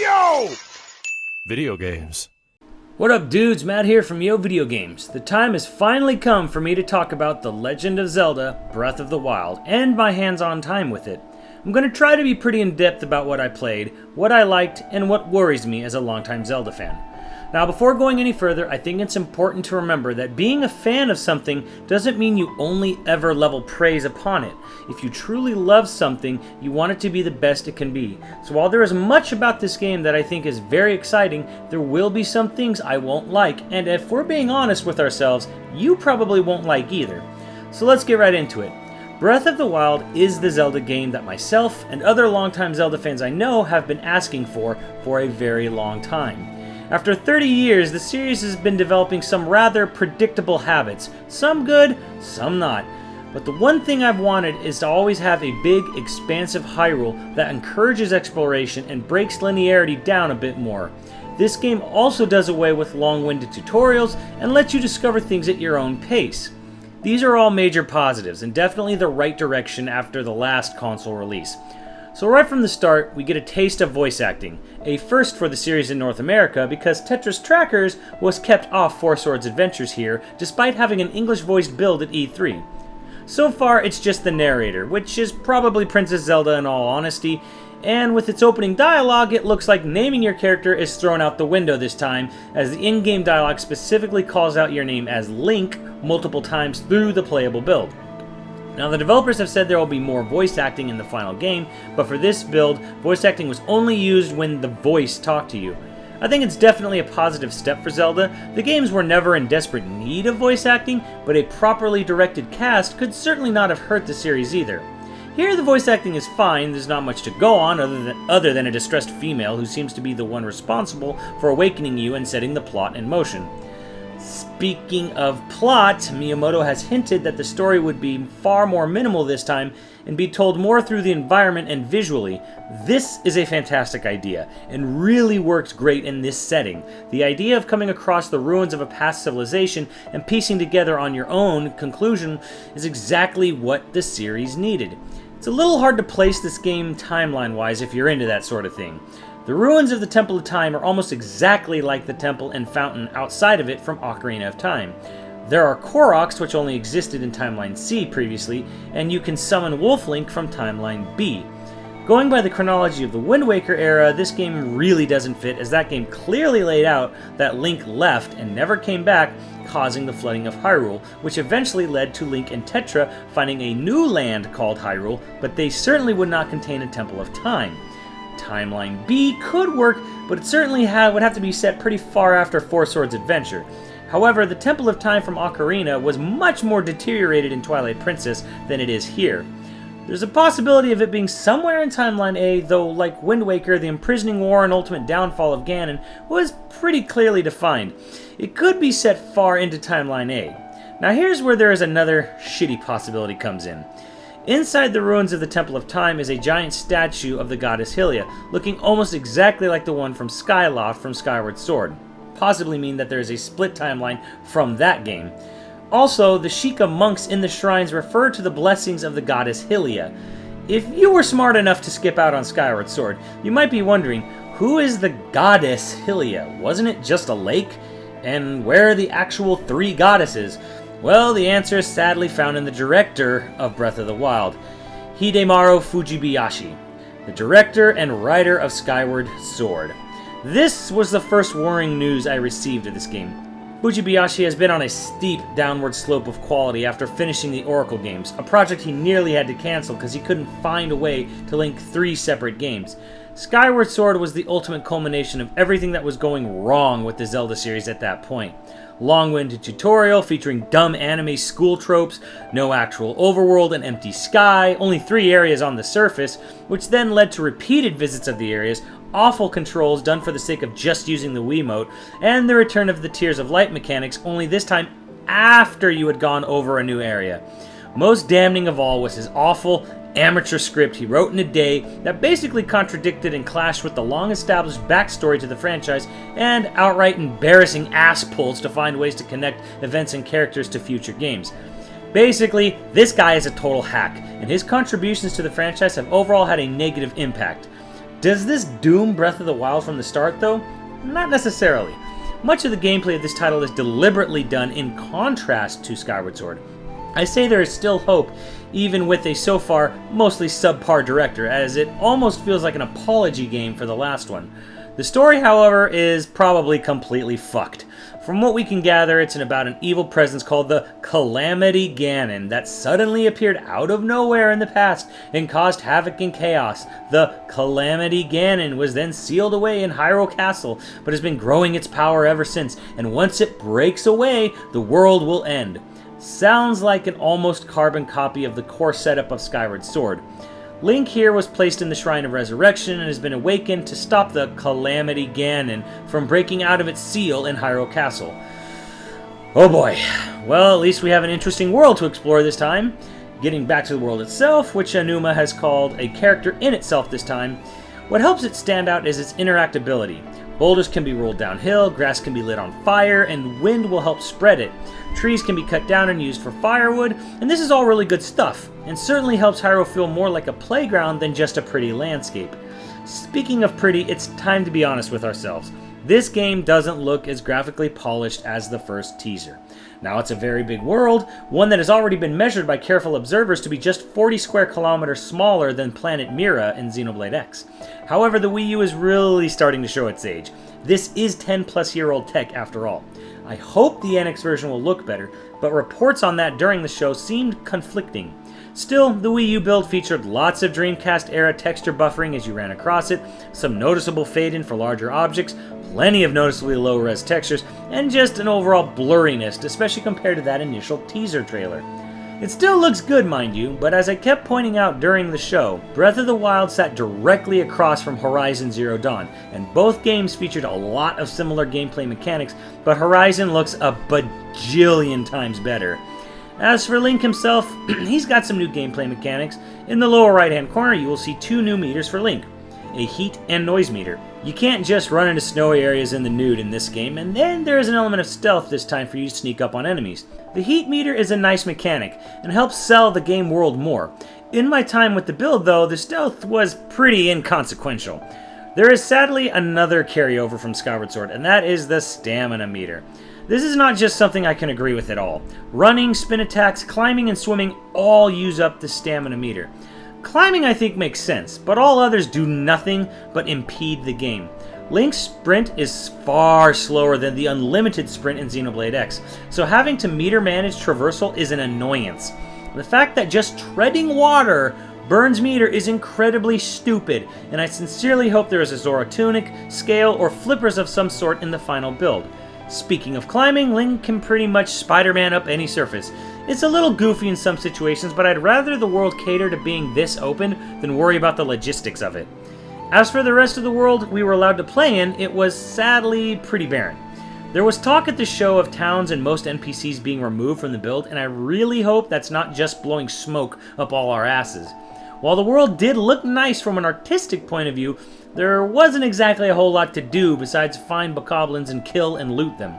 Yo! Video games. What up dudes, Matt here from YoVideogames. The time has finally come for me to talk about The Legend of Zelda Breath of the Wild and my hands-on time with it. I'm going to try to be pretty in-depth about what I played, what I liked, and what worries me as a longtime Zelda fan. Now before going any further, I think it's important to remember that being a fan of something doesn't mean you only ever level praise upon it. If you truly love something, you want it to be the best it can be. So while there is much about this game that I think is very exciting, there will be some things I won't like, and if we're being honest with ourselves, you probably won't like either. So let's get right into it. Breath of the Wild is the Zelda game that myself and other longtime Zelda fans I know have been asking for a very long time. After 30 years, the series has been developing some rather predictable habits, some good, some not. But the one thing I've wanted is to always have a big, expansive Hyrule that encourages exploration and breaks linearity down a bit more. This game also does away with long-winded tutorials and lets you discover things at your own pace. These are all major positives and definitely the right direction after the last console release. So right from the start, we get a taste of voice acting, a first for the series in North America because Tetris Trackers was kept off Four Swords Adventures here despite having an English-voiced build at E3. So far, it's just the narrator, which is probably Princess Zelda in all honesty, and with its opening dialogue, it looks like naming your character is thrown out the window this time, as the in-game dialogue specifically calls out your name as Link multiple times through the playable build. Now the developers have said there will be more voice acting in the final game, but for this build, voice acting was only used when the voice talked to you. I think it's definitely a positive step for Zelda. The games were never in desperate need of voice acting, but a properly directed cast could certainly not have hurt the series either. Here the voice acting is fine, there's not much to go on other than a distressed female who seems to be the one responsible for awakening you and setting the plot in motion. Speaking of plot, Miyamoto has hinted that the story would be far more minimal this time and be told more through the environment and visually. This is a fantastic idea and really works great in this setting. The idea of coming across the ruins of a past civilization and piecing together on your own conclusion is exactly what the series needed. It's a little hard to place this game timeline-wise if you're into that sort of thing. The ruins of the Temple of Time are almost exactly like the temple and fountain outside of it from Ocarina of Time. There are Koroks, which only existed in Timeline C previously, and you can summon Wolf Link from Timeline B. Going by the chronology of the Wind Waker era, this game really doesn't fit, as that game clearly laid out that Link left and never came back, causing the flooding of Hyrule, which eventually led to Link and Tetra finding a new land called Hyrule, but they certainly would not contain a Temple of Time. Timeline B could work, but it certainly would have to be set pretty far after Four Swords Adventure. However, the Temple of Time from Ocarina was much more deteriorated in Twilight Princess than it is here. There's a possibility of it being somewhere in Timeline A, though like Wind Waker, the imprisoning war and ultimate downfall of Ganon was pretty clearly defined. It could be set far into Timeline A. Now here's where there is another shitty possibility comes in. Inside the ruins of the Temple of Time is a giant statue of the goddess Hylia, looking almost exactly like the one from Skyloft from Skyward Sword. Possibly mean that there is a split timeline from that game. Also, the Sheikah monks in the shrines refer to the blessings of the goddess Hylia. If you were smart enough to skip out on Skyward Sword, you might be wondering, who is the goddess Hylia? Wasn't it just a lake? And where are the actual three goddesses? Well, the answer is sadly found in the director of Breath of the Wild, Hidemaru Fujibayashi, the director and writer of Skyward Sword. This was the first worrying news I received of this game. Fujibayashi has been on a steep downward slope of quality after finishing the Oracle games, a project he nearly had to cancel because he couldn't find a way to link 3 separate games. Skyward Sword was the ultimate culmination of everything that was going wrong with the Zelda series at that point. Long-winded tutorial featuring dumb anime school tropes, no actual overworld, an empty sky, only 3 areas on the surface, which then led to repeated visits of the areas, awful controls done for the sake of just using the Wiimote, and the return of the Tears of Light mechanics, only this time after you had gone over a new area. Most damning of all was his awful, amateur script he wrote in a day that basically contradicted and clashed with the long-established backstory to the franchise and outright embarrassing ass pulls to find ways to connect events and characters to future games. Basically, this guy is a total hack, and his contributions to the franchise have overall had a negative impact. Does this doom Breath of the Wild from the start, though? Not necessarily. Much of the gameplay of this title is deliberately done in contrast to Skyward Sword. I say there is still hope, even with a so far mostly subpar director, as it almost feels like an apology game for the last one. The story, however, is probably completely fucked. From what we can gather, it's about an evil presence called the Calamity Ganon that suddenly appeared out of nowhere in the past and caused havoc and chaos. The Calamity Ganon was then sealed away in Hyrule Castle, but has been growing its power ever since, and once it breaks away, the world will end. Sounds like an almost carbon copy of the core setup of Skyward Sword. Link here was placed in the Shrine of Resurrection and has been awakened to stop the Calamity Ganon from breaking out of its seal in Hyrule Castle. Oh boy. Well, at least we have an interesting world to explore this time. Getting back to the world itself, which Anuma has called a character in itself this time, what helps it stand out is its interactability. Boulders can be rolled downhill, grass can be lit on fire, and wind will help spread it. Trees can be cut down and used for firewood, and this is all really good stuff, and certainly helps Hyrule feel more like a playground than just a pretty landscape. Speaking of pretty, it's time to be honest with ourselves. This game doesn't look as graphically polished as the first teaser. Now, it's a very big world, one that has already been measured by careful observers to be just 40 square kilometers smaller than planet Mira in Xenoblade X. However, the Wii U is really starting to show its age. This is 10-plus-year-old tech after all. I hope the NX version will look better, but reports on that during the show seemed conflicting. Still, the Wii U build featured lots of Dreamcast-era texture buffering as you ran across it, some noticeable fade-in for larger objects, plenty of noticeably low-res textures, and just an overall blurriness, especially compared to that initial teaser trailer. It still looks good, mind you, but as I kept pointing out during the show, Breath of the Wild sat directly across from Horizon Zero Dawn, and both games featured a lot of similar gameplay mechanics, but Horizon looks a bajillion times better. As for Link himself, he's got some new gameplay mechanics. In the lower right-hand corner, you will see two new meters for Link, a heat and noise meter. You can't just run into snowy areas in the nude in this game, and then there is an element of stealth this time for you to sneak up on enemies. The heat meter is a nice mechanic, and helps sell the game world more. In my time with the build, though, the stealth was pretty inconsequential. There is sadly another carryover from Skyward Sword, and that is the stamina meter. This is not just something I can agree with at all. Running, spin attacks, climbing, and swimming all use up the stamina meter. Climbing I think makes sense, but all others do nothing but impede the game. Link's sprint is far slower than the unlimited sprint in Xenoblade X, so having to meter manage traversal is an annoyance. The fact that just treading water burns meter is incredibly stupid, and I sincerely hope there is a Zora tunic, scale, or flippers of some sort in the final build. Speaking of climbing, Link can pretty much Spider-Man up any surface. It's a little goofy in some situations, but I'd rather the world cater to being this open than worry about the logistics of it. As for the rest of the world we were allowed to play in, it was sadly pretty barren. There was talk at the show of towns and most NPCs being removed from the build, and I really hope that's not just blowing smoke up all our asses. While the world did look nice from an artistic point of view, there wasn't exactly a whole lot to do besides find bokoblins and kill and loot them.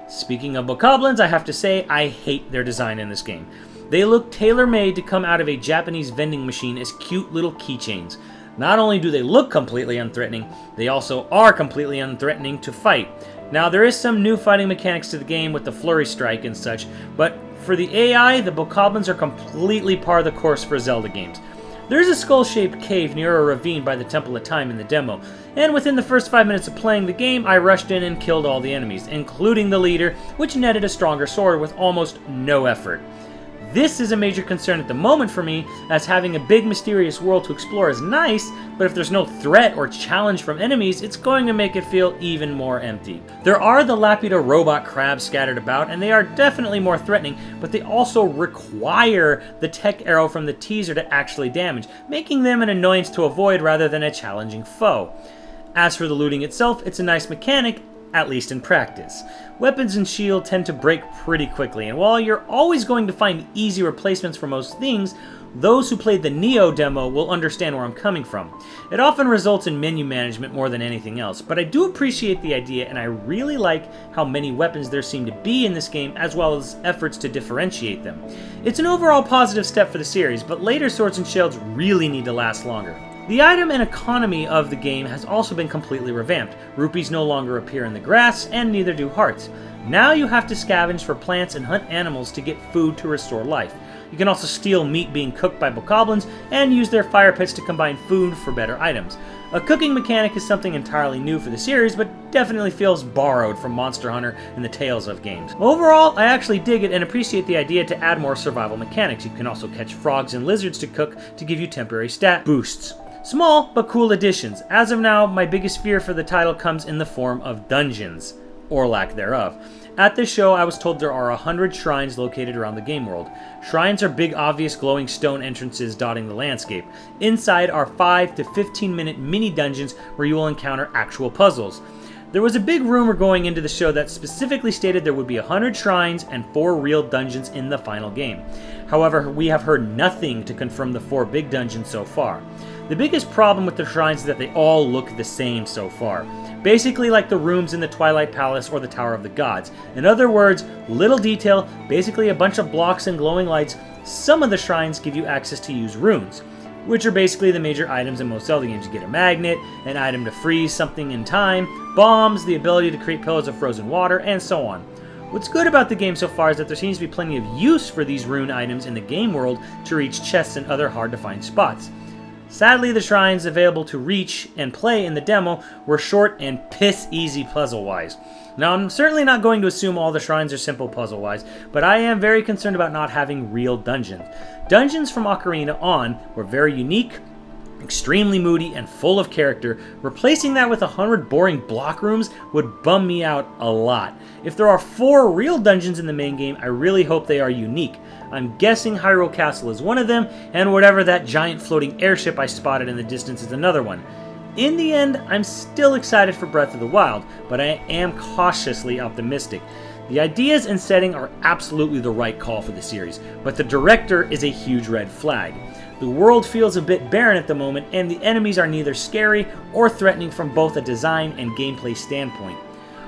Speaking of bokoblins, I have to say I hate their design in this game. They look tailor-made to come out of a Japanese vending machine as cute little keychains. Not only do they look completely unthreatening, they also are completely unthreatening to fight. Now, there is some new fighting mechanics to the game with the flurry strike and such, but for the AI, the bokoblins are completely par the course for Zelda games. There's a skull-shaped cave near a ravine by the Temple of Time in the demo, and within the first 5 minutes of playing the game, I rushed in and killed all the enemies, including the leader, which netted a stronger sword with almost no effort. This is a major concern at the moment for me, as having a big mysterious world to explore is nice, but if there's no threat or challenge from enemies, it's going to make it feel even more empty. There are the Laputa robot crabs scattered about, and they are definitely more threatening, but they also require the tech arrow from the teaser to actually damage, making them an annoyance to avoid rather than a challenging foe. As for the looting itself, it's a nice mechanic, at least in practice. Weapons and shield tend to break pretty quickly, and while you're always going to find easy replacements for most things, those who played the Neo demo will understand where I'm coming from. It often results in menu management more than anything else, but I do appreciate the idea, and I really like how many weapons there seem to be in this game, as well as efforts to differentiate them. It's an overall positive step for the series, but later swords and shields really need to last longer. The item and economy of the game has also been completely revamped. Rupees no longer appear in the grass, and neither do hearts. Now you have to scavenge for plants and hunt animals to get food to restore life. You can also steal meat being cooked by bokoblins and use their fire pits to combine food for better items. A cooking mechanic is something entirely new for the series, but definitely feels borrowed from Monster Hunter and the Tales of games. Overall, I actually dig it and appreciate the idea to add more survival mechanics. You can also catch frogs and lizards to cook to give you temporary stat boosts. Small, but cool additions. As of now, my biggest fear for the title comes in the form of dungeons, or lack thereof. At this show, I was told there are 100 shrines located around the game world. Shrines are big, obvious, glowing stone entrances dotting the landscape. Inside are 5 to 15-minute mini dungeons where you will encounter actual puzzles. There was a big rumor going into the show that specifically stated there would be 100 shrines and 4 real dungeons in the final game. However, we have heard nothing to confirm the 4 big dungeons so far. The biggest problem with the shrines is that they all look the same so far. Basically like the rooms in the Twilight Palace or the Tower of the Gods. In other words, little detail, basically a bunch of blocks and glowing lights. Some of the shrines give you access to use runes, which are basically the major items in most Zelda games. You get a magnet, an item to freeze something in time, bombs, the ability to create pillars of frozen water, and so on. What's good about the game so far is that there seems to be plenty of use for these rune items in the game world to reach chests and other hard to find spots. Sadly, the shrines available to reach and play in the demo were short and piss-easy puzzle-wise. Now, I'm certainly not going to assume all the shrines are simple puzzle-wise, but I am very concerned about not having real dungeons. Dungeons from Ocarina on were very unique, extremely moody, and full of character. Replacing that with 100 boring block rooms would bum me out a lot. If there are 4 real dungeons in the main game, I really hope they are unique. I'm guessing Hyrule Castle is one of them, and whatever that giant floating airship I spotted in the distance is another one. In the end, I'm still excited for Breath of the Wild, but I am cautiously optimistic. The ideas and setting are absolutely the right call for the series, but the director is a huge red flag. The world feels a bit barren at the moment, and the enemies are neither scary or threatening from both a design and gameplay standpoint.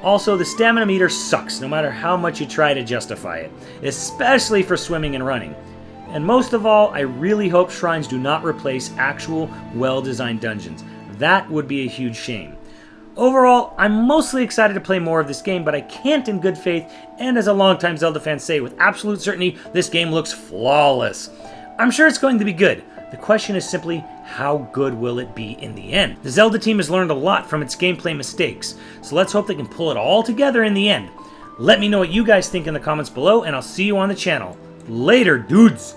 Also, the stamina meter sucks no matter how much you try to justify it, especially for swimming and running. And most of all, I really hope shrines do not replace actual, well-designed dungeons. That would be a huge shame. Overall, I'm mostly excited to play more of this game, but I can't in good faith, and as a longtime Zelda fan say with absolute certainty, this game looks flawless. I'm sure it's going to be good. The question is simply, how good will it be in the end? The Zelda team has learned a lot from its gameplay mistakes, so let's hope they can pull it all together in the end. Let me know what you guys think in the comments below, and I'll see you on the channel. Later, dudes!